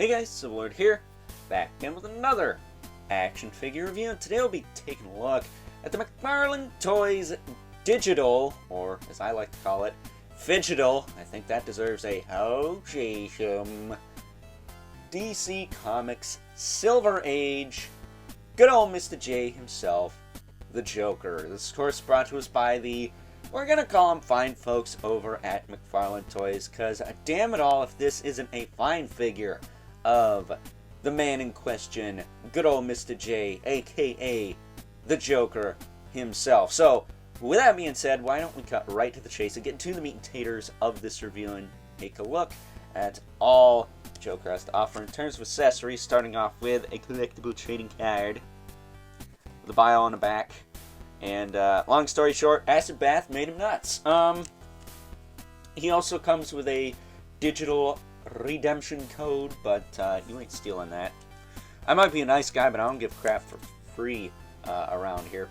Hey guys, Civilord here, back again with another action figure review, and today we'll be taking a look at the McFarlane Toys Digital, or as I like to call it, Fidgetal. I think that deserves a hojashum. DC Comics Silver Age, good old Mr. J himself, the Joker. This is of course brought to us by we're gonna call them fine folks over at McFarlane Toys, because damn it all if this isn't a fine figure of the man in question, good old Mr. J, aka the Joker himself. So, with that being said, why don't we cut right to the chase and get into the meat and taters of this review and take a look at all Joker has to offer in terms of accessories, starting off with a collectible trading card with a bio on the back. And long story short, acid bath made him nuts. He also comes with a digital redemption code, but you ain't stealing that. I might be a nice guy, but I don't give crap for free around here.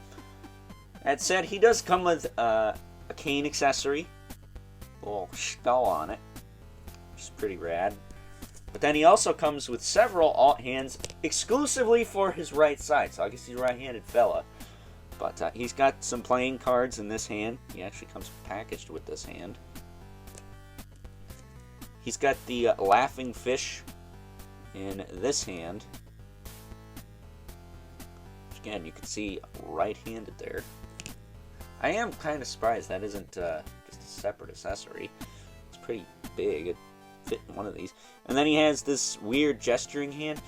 That said, he does come with a cane accessory, a little skull on it, which is pretty rad. But then he also comes with several alt hands exclusively for his right side, so I guess he's a right-handed fella. But he's got some playing cards in this hand. He actually comes packaged with this hand. He's got the laughing fish in this hand. Which again, you can see right-handed there. I am kind of surprised that isn't just a separate accessory. It's pretty big. It fit in one of these. And then he has this weird gesturing hand.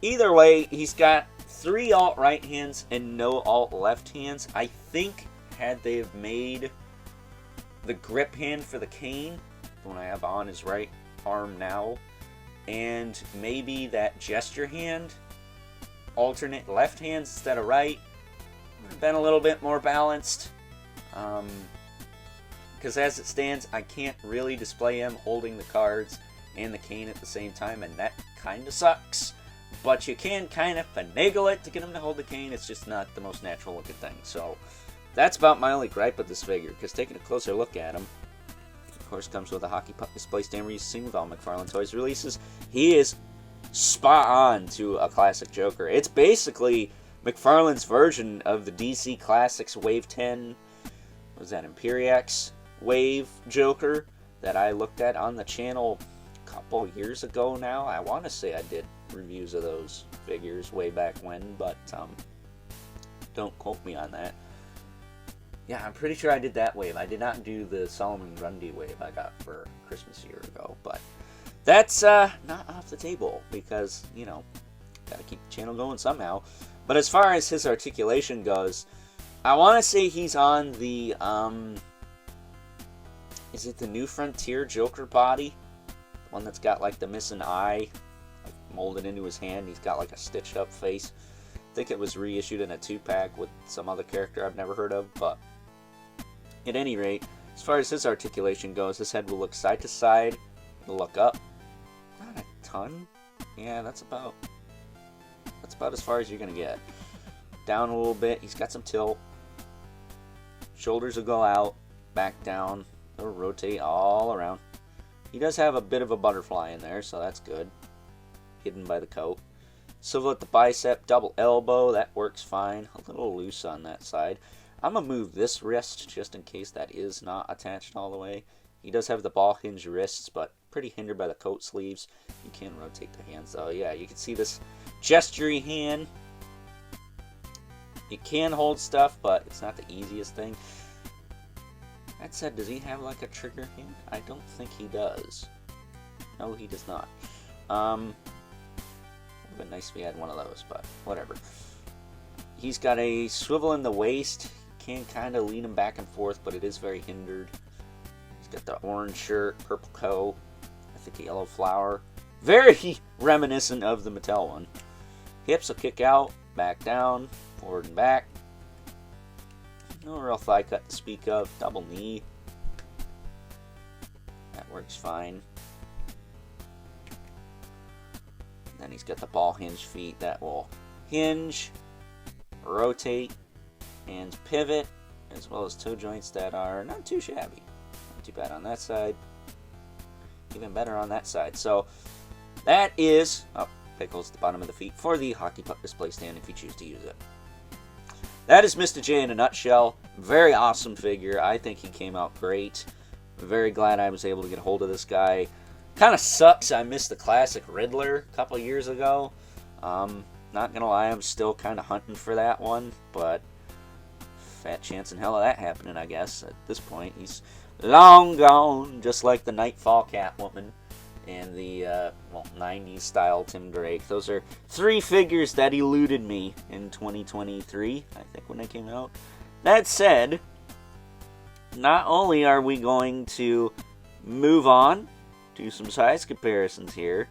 Either way, he's got 3 alt right hands and no alt left hands. I think had they have made the grip hand for the cane, the one I have on his right arm now, and maybe that gesture hand, alternate left hands instead of right, would have been a little bit more balanced. Because as it stands, I can't really display him holding the cards and the cane at the same time, and that kind of sucks. But you can kind of finagle it to get him to hold the cane. It's just not the most natural looking thing. So that's about my only gripe with this figure, because taking a closer look at him, of course, comes with a hockey puck display stand we're used to seeing with all McFarlane Toys releases. He is spot on to a classic Joker. It's basically McFarlane's version of the DC Classics Wave 10, what was that, Imperiax Wave Joker that I looked at on the channel a couple years ago now. I want to say I did reviews of those figures way back when, but don't quote me on that. Yeah, I'm pretty sure I did that wave. I did not do the Solomon Grundy wave I got for Christmas a year ago, but that's not off the table because, you know, gotta keep the channel going somehow. But as far as his articulation goes, I want to say he's on the, is it the New Frontier Joker body? The one that's got like the missing eye molded into his hand. He's got like a stitched up face. I think it was reissued in a 2-pack with some other character I've never heard of, but at any rate, as far as his articulation goes, his head will look side to side, it'll look up, not a ton, yeah, that's about as far as you're gonna get. Down a little bit, he's got some tilt, shoulders will go out, back down, it'll rotate all around. He does have a bit of a butterfly in there, so that's good. Hidden by the coat. Swivel at the bicep, double elbow, that works fine. A little loose on that side. I'm going to move this wrist just in case that is not attached all the way. He does have the ball hinge wrists, but pretty hindered by the coat sleeves. You can rotate the hands though. Yeah, you can see this gesturing hand. You can hold stuff, but it's not the easiest thing. That said, does he have like a trigger hand? I don't think he does. No, he does not. Would have been nice if he had one of those, but whatever. He's got a swivel in the waist. Can kind of lean him back and forth, but it is very hindered. He's got the orange shirt, purple coat, I think a yellow flower. Very reminiscent of the Mattel one. Hips will kick out, back down, forward and back. No real thigh cut to speak of. Double knee. That works fine. Then he's got the ball hinge feet that will hinge, rotate, and pivot, as well as toe joints that are not too shabby. Not too bad on that side. Even better on that side. So That is, oh, pickles at the bottom of the feet for the hockey puck display stand if you choose to use it. That is Mr. J in a nutshell. Very awesome figure. I think he came out great. Very glad I was able to get a hold of this guy. Kind of sucks I missed the classic Riddler a couple years ago. Not gonna lie, I'm still kind of hunting for that one, but fat chance in hell of that happening, I guess. At this point, he's long gone, just like the Nightfall Catwoman and the 90s style Tim Drake. Those are 3 figures that eluded me in 2023, I think, when they came out. That said, not only are we going to move on to some size comparisons here,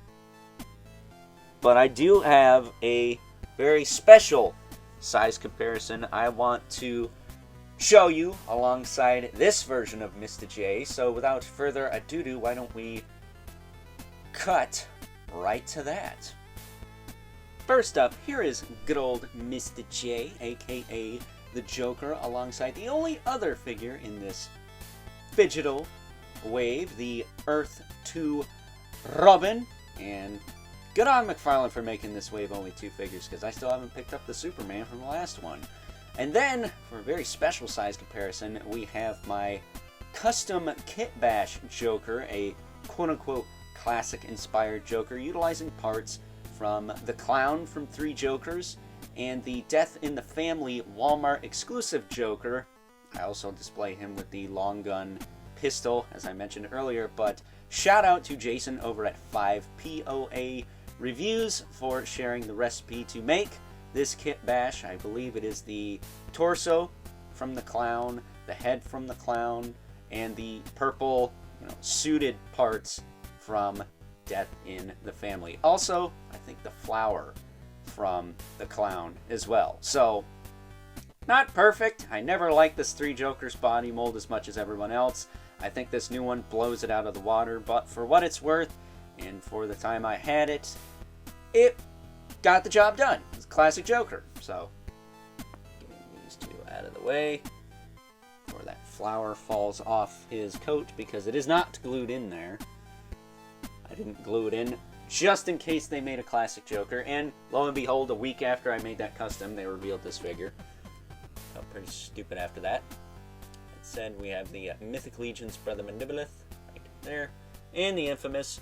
but I do have a very special size comparison I want to show you alongside this version of Mr. J. So without further ado, why don't we cut right to that. First up, here is good old Mr. J, aka the Joker, alongside the only other figure in this digital wave, the Earth 2 Robin. And good on McFarlane for making this wave only 2 figures, because I still haven't picked up the Superman from the last one. And then, for a very special size comparison, we have my custom Kit Bash Joker, a quote-unquote classic-inspired Joker, utilizing parts from the Clown from 3 Jokers, and the Death in the Family Walmart exclusive Joker. I also display him with the long gun pistol, as I mentioned earlier, but shout out to Jason over at 5POA Reviews for sharing the recipe to make this Kit Bash. I believe it is the torso from the Clown, the head from the Clown, and the purple, suited parts from Death in the Family. Also, I think the flower from the Clown as well. So, not perfect. I never liked this 3 Jokers body mold as much as everyone else. I think this new one blows it out of the water, but for what it's worth, and for the time I had it, it got the job done. It's a classic Joker. So, getting these 2 out of the way before that flower falls off his coat, because it is not glued in there. I didn't glue it in just in case they made a classic Joker, and lo and behold, a week after I made that custom, they revealed this figure. Felt pretty stupid after that. That said, we have the Mythic Legion's Brother Mandibolith right there, and the infamous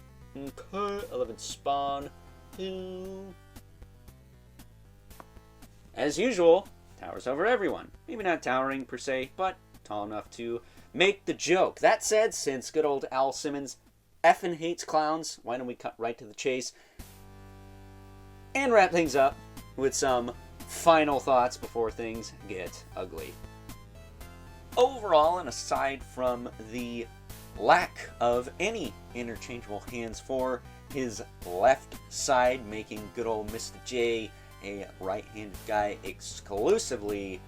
11 Spawn, who, as usual, towers over everyone. Maybe not towering per se, but tall enough to make the joke. That said, since good old Al Simmons effing hates clowns, why don't we cut right to the chase and wrap things up with some final thoughts before things get ugly. Overall, and aside from the lack of any interchangeable hands for his left side, making good old Mr. J a right-handed guy exclusively,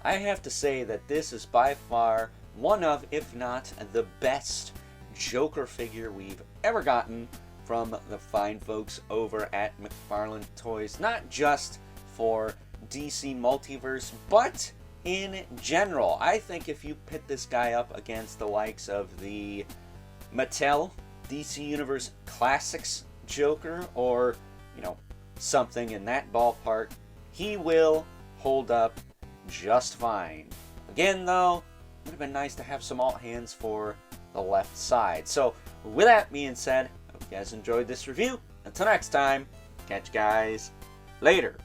I have to say that this is by far one of, if not the best Joker figure we've ever gotten from the fine folks over at McFarlane Toys. Not just for DC Multiverse, but in general. I think if you pit this guy up against the likes of the Mattel DC Universe Classics Joker, or, something in that ballpark, he will hold up just fine. Again, though, it would have been nice to have some alt hands for the left side. So, with that being said, I hope you guys enjoyed this review. Until next time, catch you guys later.